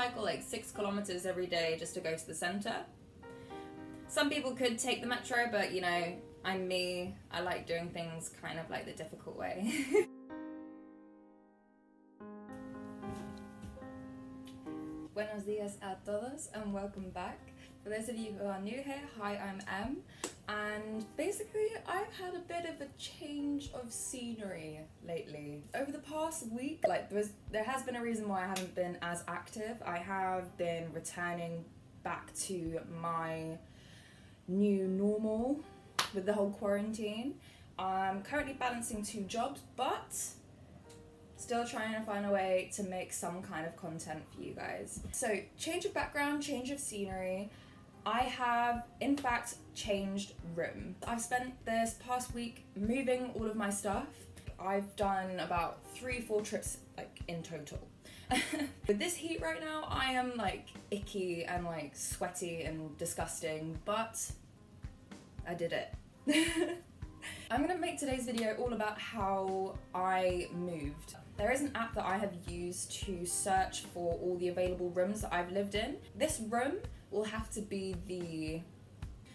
cycle like 6 kilometers every day just to go to the center. Some people could take the metro, but you know, I'm me. I like doing things kind of like the difficult way. Buenos dias a todos and welcome back. For those of you who are new here, hi, I'm Em, and basically I've had a bit of a change of scenery lately. Over the past week, like there has been a reason why I haven't been as active. I have been returning back to my new normal with the whole quarantine. I'm currently balancing 2 jobs, but still trying to find a way to make some kind of content for you guys. So, change of background, change of scenery. I have, in fact, changed room. I've spent this past week moving all of my stuff. I've done about 3-4 trips, like, in total. With this heat right now, I am, like, icky and, like, sweaty and disgusting, but I did it. I'm gonna make today's video all about how I moved. There is an app that I have used to search for all the available rooms that I've lived in. This room will have to be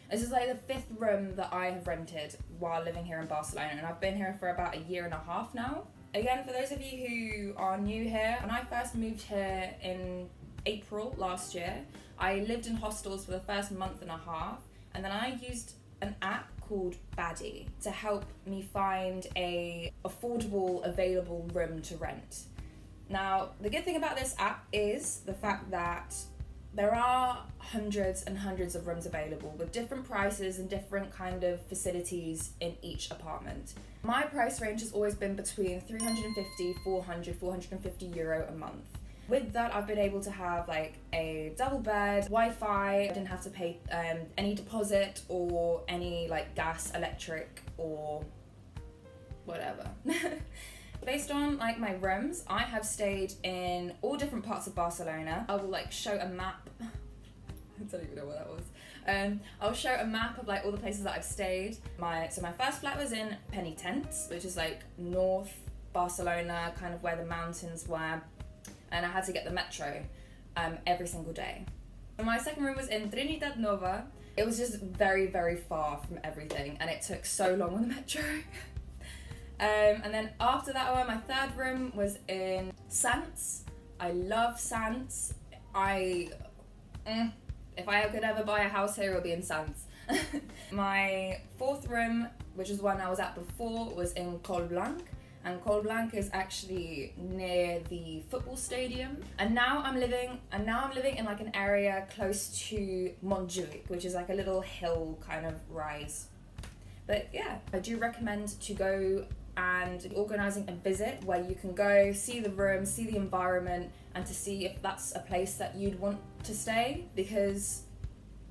this is like the 5th room that I have rented while living here in Barcelona, and I've been here for about 1.5 years now. Again, for those of you who are new here, when I first moved here in April last year, I lived in hostels for the first 1.5 months, and then I used an app called Badi to help me find a affordable, available room to rent. Now, the good thing about this app is the fact that there are hundreds and hundreds of rooms available with different prices and different kind of facilities in each apartment. My price range has always been between 350, 400, 450 euro a month. With that, I've been able to have like a double bed, Wi-Fi. I didn't have to pay any deposit or any like gas, electric, or whatever. Based on like my rooms, I have stayed in all different parts of Barcelona. I will like show a map. I don't even know what that was. I'll show a map of like all the places that I've stayed. So my first flat was in Penitents, which is like North Barcelona, kind of where the mountains were. And I had to get the metro every single day. My second room was in Trinitat Nova. It was just very, very far from everything, and it took so long on the metro. And then after that one, my third room was in Sants. I love Sants. If I could ever buy a house here, it would be in Sants. My 4th room, which is one I was at before, was in Colblanc. And Colblanc is actually near the football stadium. And now I'm living in like an area close to Montjuic, which is like a little hill kind of rise. But yeah, I do recommend to go and organising a visit where you can go see the room, see the environment, and to see if that's a place that you'd want to stay. Because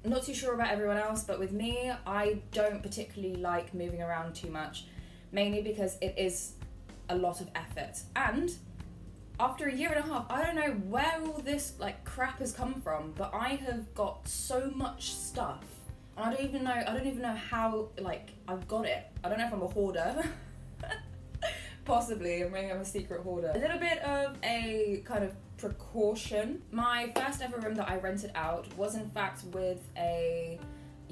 I'm not too sure about everyone else, but with me, I don't particularly like moving around too much, mainly because it is a lot of effort. And after 1.5 years, I don't know where all this like crap has come from, but I have got so much stuff, and I don't even know how like I've got it. I don't know if I'm a hoarder. Possibly, maybe I'm a secret hoarder. A little bit of a kind of precaution. My first ever room that I rented out was in fact with a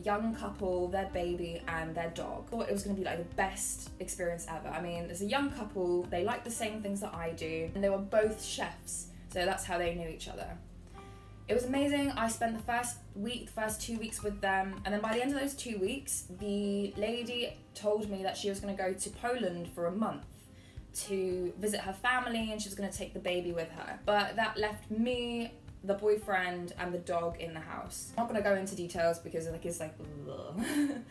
young couple, their baby and their dog. I thought it was going to be like the best experience ever. I mean, there's a young couple, they like the same things that I do, and they were both chefs, so that's how they knew each other. It was amazing. I spent the first 2 weeks with them, and then by the end of those 2 weeks, the lady told me that she was going to go to Poland for a month to visit her family, and she was going to take the baby with her. But that left me, the boyfriend, and the dog in the house. I'm not gonna go into details because it's like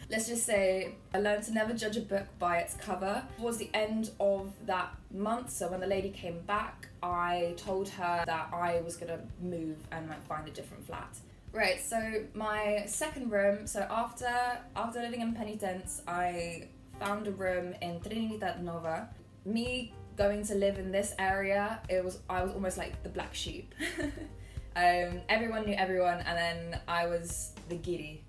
let's just say I learned to never judge a book by its cover. Towards the end of that month, so when the lady came back, I told her that I was gonna move and like find a different flat. Right, so my second room, so after living in Penitents, I found a room in Trinitat Nova. Me going to live in this area, I was almost like the black sheep. Everyone knew everyone, and then I was the giddy.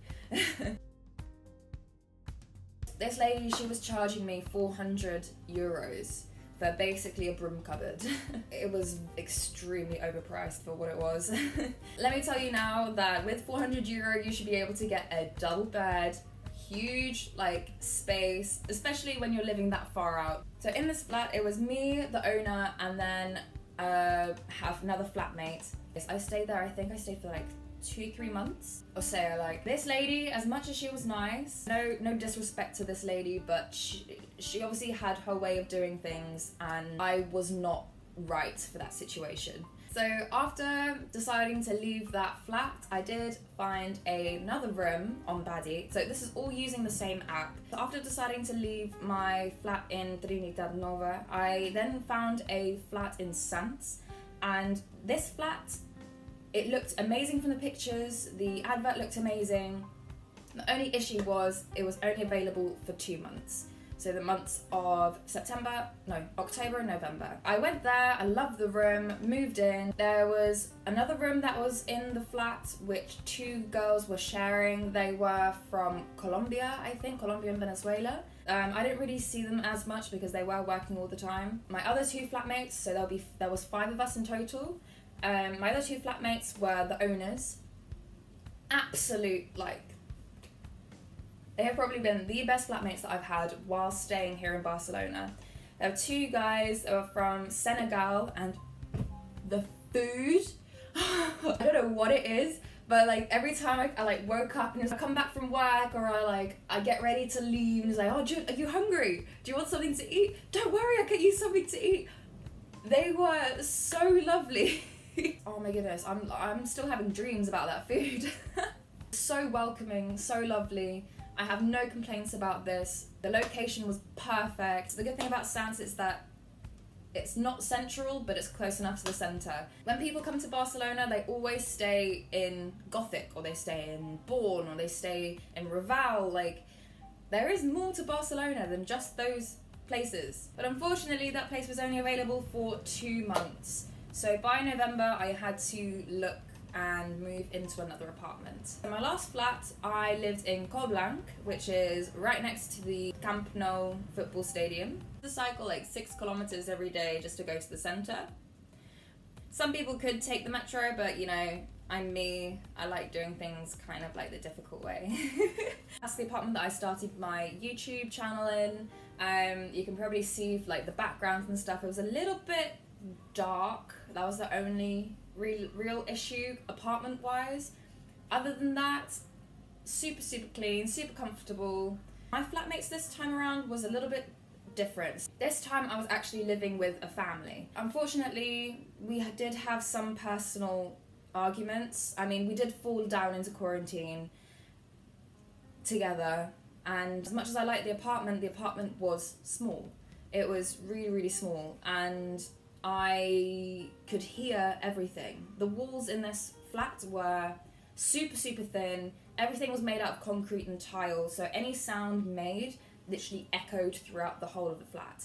This lady, she was charging me 400 euros for basically a broom cupboard. It was extremely overpriced for what it was. Let me tell you now that with €400 you should be able to get a double bed, huge like space, especially when you're living that far out. So in this flat it was me, the owner, and then have another flatmate. I stayed there, I think I stayed for like 2-3 months or so. Like, this lady, as much as she was nice, no disrespect to this lady, but she obviously had her way of doing things and I was not right for that situation. So after deciding to leave that flat, I did find another room on Badi. So this is all using the same app. So after deciding to leave my flat in Trinidad Nova, I then found a flat in Sants, and this flat, it looked amazing from the pictures, the advert looked amazing. The only issue was it was only available for 2 months. So the months of October and November. I went there, I loved the room, moved in. There was another room that was in the flat which 2 girls were sharing. They were from Colombia, I think, Colombia and Venezuela. I didn't really see them as much because they were working all the time. My other 2 flatmates, so there was 5 of us in total. My other 2 flatmates were the owners. Absolute, like, they have probably been the best flatmates that I've had while staying here in Barcelona. There were 2 guys that were from Senegal, and the food, I don't know what it is, but like every time I like woke up and I come back from work, or I get ready to leave and it's like, oh, are you hungry? Do you want something to eat? Don't worry, I'll get you something to eat. They were so lovely. Oh my goodness, I'm still having dreams about that food. So welcoming, so lovely. I have no complaints about this. The location was perfect. The good thing about Sants is that it's not central, but it's close enough to the centre. When people come to Barcelona, they always stay in Gothic, or they stay in Born, or they stay in Raval. Like, there is more to Barcelona than just those places. But unfortunately, that place was only available for 2 months. So by November, I had to look and move into another apartment. In my last flat, I lived in Colblanc, which is right next to the Camp Nou football stadium. I cycle like 6 kilometers every day just to go to the center. Some people could take the metro, but you know, I'm me. I like doing things kind of like the difficult way. That's the apartment that I started my YouTube channel in. You can probably see like the backgrounds and stuff. It was a little bit dark. That was the only real issue apartment wise. Other than that, super clean, super comfortable. My flatmates this time around was a little bit different. This time I was actually living with a family. Unfortunately, we did have some personal arguments. I mean, we did fall down into quarantine together, and as much as I liked the apartment was small. It was really small, and I could hear everything. The walls in this flat were super thin. Everything was made out of concrete and tile, so any sound made literally echoed throughout the whole of the flat.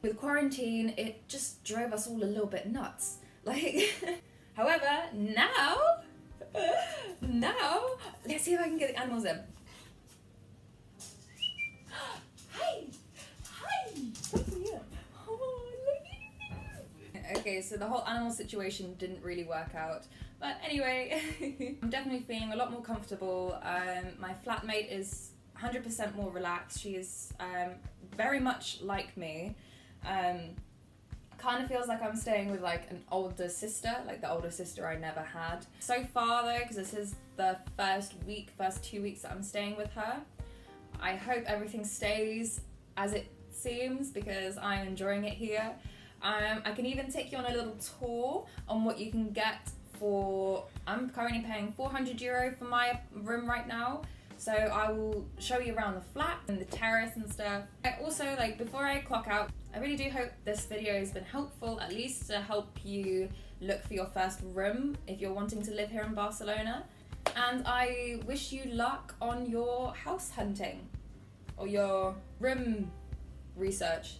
With quarantine, it just drove us all a little bit nuts. Like, however, now, let's see if I can get the animals in. Hi! Come here. Okay, so the whole animal situation didn't really work out. But anyway, I'm definitely feeling a lot more comfortable. My flatmate is 100% more relaxed. She is very much like me. Kind of feels like I'm staying with like an older sister, like the older sister I never had. So far though, because this is the first 2 weeks that I'm staying with her, I hope everything stays as it seems because I'm enjoying it here. I can even take you on a little tour on what you can get for, I'm currently paying €400 for my room right now. So I will show you around the flat and the terrace and stuff. Also, like, before I clock out, I really do hope this video has been helpful, at least to help you look for your first room if you're wanting to live here in Barcelona. And I wish you luck on your house hunting or your room research.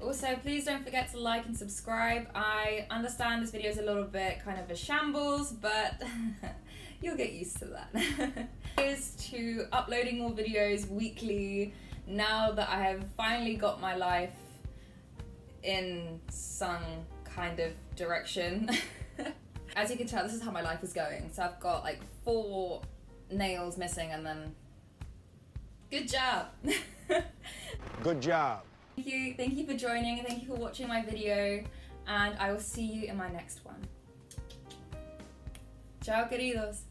Also, please don't forget to like and subscribe. I understand this video is a little bit kind of a shambles, but you'll get used to that. Here's to uploading more videos weekly now that I have finally got my life in some kind of direction. As you can tell, this is how my life is going. So I've got like 4 nails missing and then good job. Good job. Thank you for joining, thank you for watching my video, and I will see you in my next one. Ciao queridos.